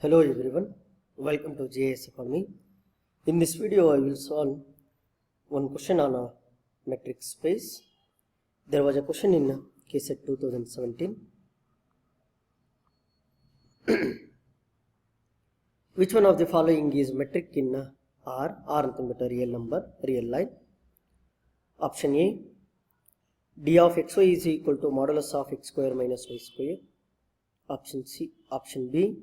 Hello everyone, welcome to JS Academy. In this video I will solve one question on a metric space. There was a question in KSET 2017. Which one of the following is metric in R? R nothing but a real number, real line. Option A, d of xy is equal to modulus of x square minus y square. Option B,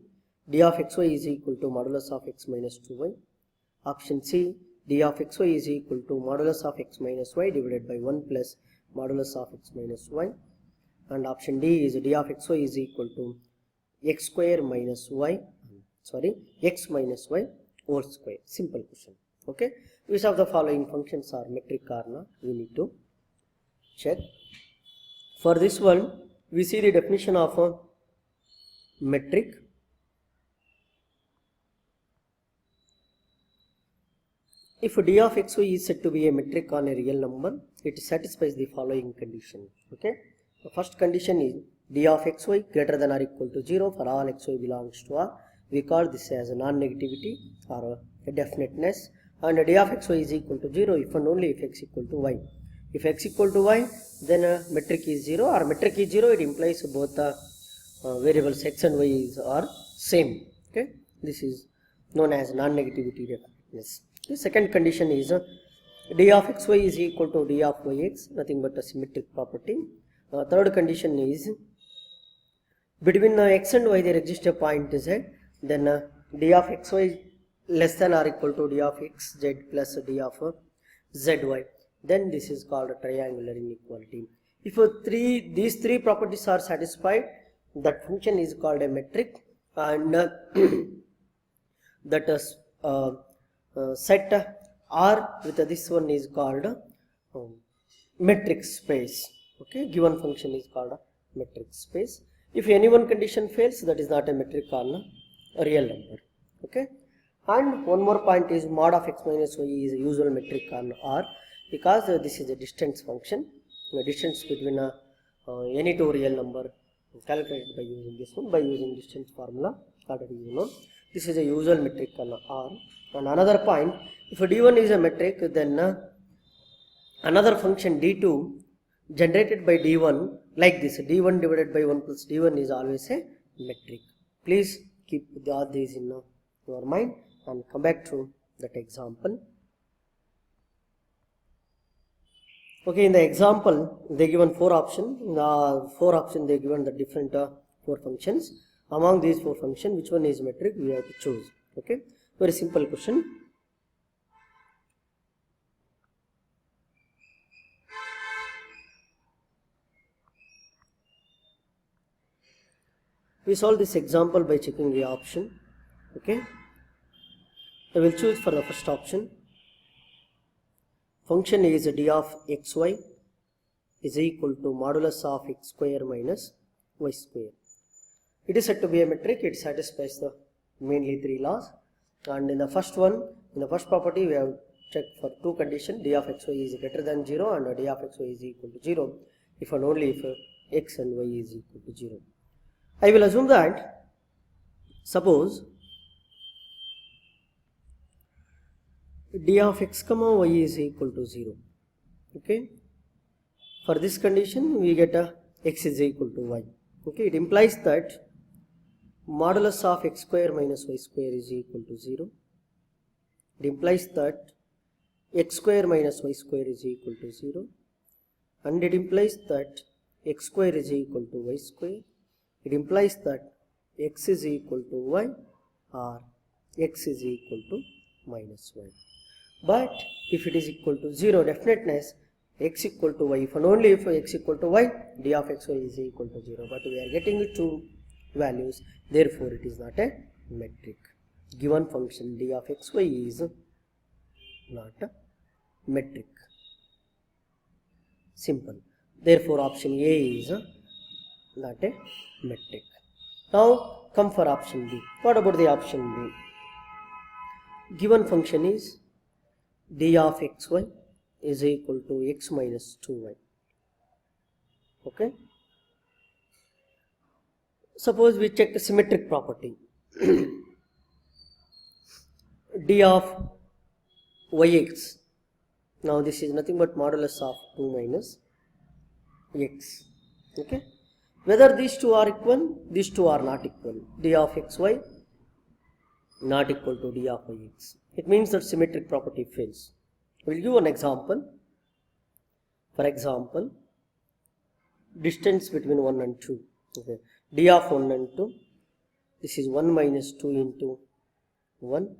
d of xy is equal to modulus of x minus 2y. Option C, d of xy is equal to modulus of x minus y divided by 1 plus modulus of x minus y. And option D is d of xy is equal to x square minus y, x minus y whole square. Simple question. Okay. Which of the following functions are metric or not? We need to check. For this one, we see the definition of a metric. If d of xy is said to be a metric on a real number, it satisfies the following condition. Okay. The first condition is d of xy greater than or equal to 0 for all xy belongs to R. We call this as a non-negativity or a definiteness. And d of xy is equal to 0 if and only if x equal to y. If x equal to y, then metric is 0, or metric is 0, it implies both the variables x and y are same. Okay. This is known as non-negativity definiteness. The second condition is d of xy is equal to d of yx, nothing but a symmetric property. Third condition is between x and y there exists a point z, then d of xy less than or equal to d of xz plus d of zy. Then this is called a triangular inequality. If these three properties are satisfied, that function is called a metric, and that is set R with this one is called metric space. Okay, given function is called a metric space. If any one condition fails, that is not a metric on a real number. Okay, and one more point is mod of x minus y is a usual metric on R, because this is a distance function. The distance between any two real number calculated by using this one, by using distance formula already you know. This is a usual metric on R. And another point, if d1 is a metric, then another function d2 generated by d1 like this, d1 divided by 1 plus d1 is always a metric. Please keep all these in your mind and come back to that example. Okay, in the example they given four options. In the four options they given the different four functions. Among these four functions, which one is metric? We have to choose. Okay, very simple question. We solve this example by checking the option. Okay, I will choose for the first option. Function is d of xy is equal to modulus of x square minus y square. It is said to be a metric. It satisfies the mainly three laws. And in the first one, in the first property, we have checked for two conditions: d of xy is greater than 0 and d of xy is equal to 0 if and only if x and y is equal to 0. I will assume that suppose d of x comma y is equal to 0. Okay, for this condition we get x is equal to y. Okay, it implies that modulus of x square minus y square is equal to 0. It implies that x square minus y square is equal to 0, and it implies that x square is equal to y square. It implies that x is equal to y or x is equal to minus y. But if it is equal to 0, definiteness x equal to y, if and only if x equal to y, d of xy is equal to 0. But we are getting two values, therefore it is not a metric. Given function d of xy is not a metric. Simple. Therefore option A is not a metric. Now come for option B. What about the option B? Given function is d of xy is equal to x minus 2y. Okay. Suppose we check a symmetric property. d of yx. Now this is nothing but modulus of 2 minus x. Okay. Whether these two are equal, these two are not equal. D of xy not equal to d of yx. It means that symmetric property fails. We will give an example. For example, distance between 1 and 2. Okay. D of 1 and 2. This is 1 minus 2 into 1,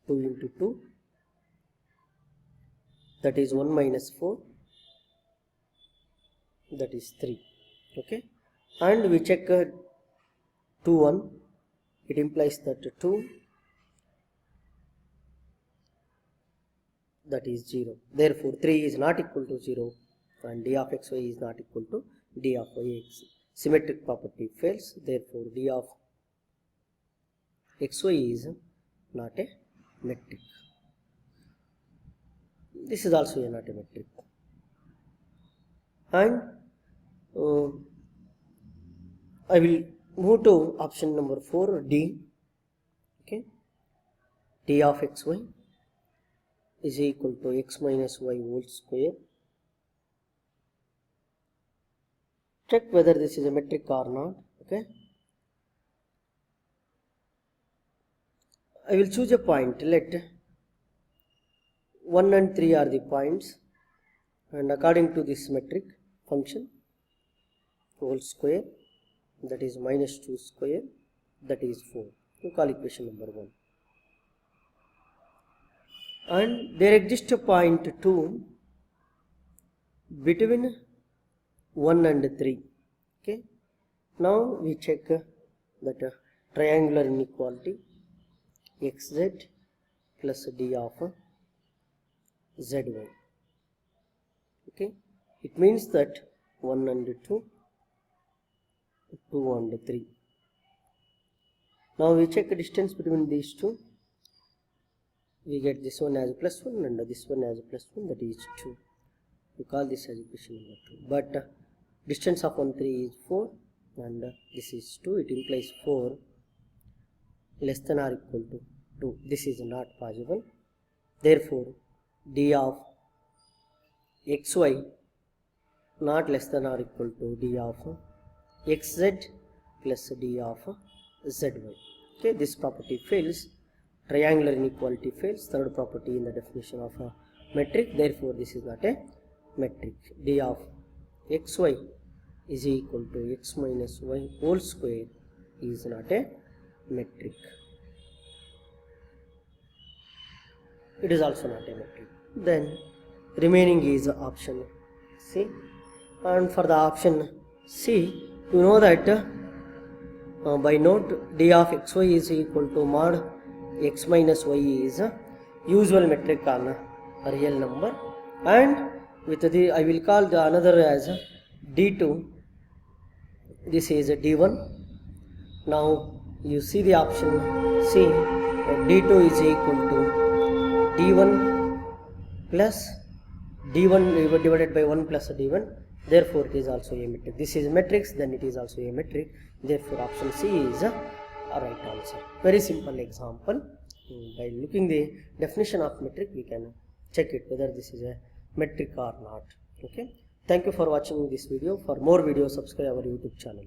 2 into 2. That is 1 minus 4. That is 3. Okay. And we check 2, 1. It implies that 2, that is 0. Therefore, 3 is not equal to 0 and d of xy is not equal to d of yx. Symmetric property fails. Therefore, d of xy is not a metric. This is also not a metric. And I will move to option number 4, D. Okay. D of xy is equal to x minus y whole square. Check whether this is a metric or not. Okay. I will choose a point. Let 1 and 3 are the points, and according to this metric function, whole square, that is minus 2 square, that is 4. You call equation number 1. And there exists a point 2 between 1 and 3. Okay. Now we check that triangular inequality xz plus d of zy. Okay. It means that 1 and 2, 2 and 3. Now we check the distance between these two. We get this one as plus 1 and this one as plus 1, that is 2. We call this as equation number 2. But distance of 1, 3 is 4 and this is 2. It implies 4 less than or equal to 2. This is not possible. Therefore, d of xy not less than or equal to d of xz plus d of zy. Okay, this property fails. Triangular inequality fails. Third property in the definition of a metric. Therefore, this is not a metric. D of xy is equal to x minus y whole square is not a metric. It is also not a metric. Then remaining is option C. And for the option C, you know that by note d of xy is equal to mod x minus y is a usual metric on a real number, and with the I will call the another as d2. This is a d1. Now you see the option C, d2 is equal to d1 plus d1 divided by 1 plus d1. Therefore, it is also a metric. This is matrix, then it is also a metric. Therefore, option C is a right answer. Very simple example. By looking the definition of metric, we can check it whether this is a metric or not. Okay. Thank you for watching this video. For more videos, subscribe our YouTube channel.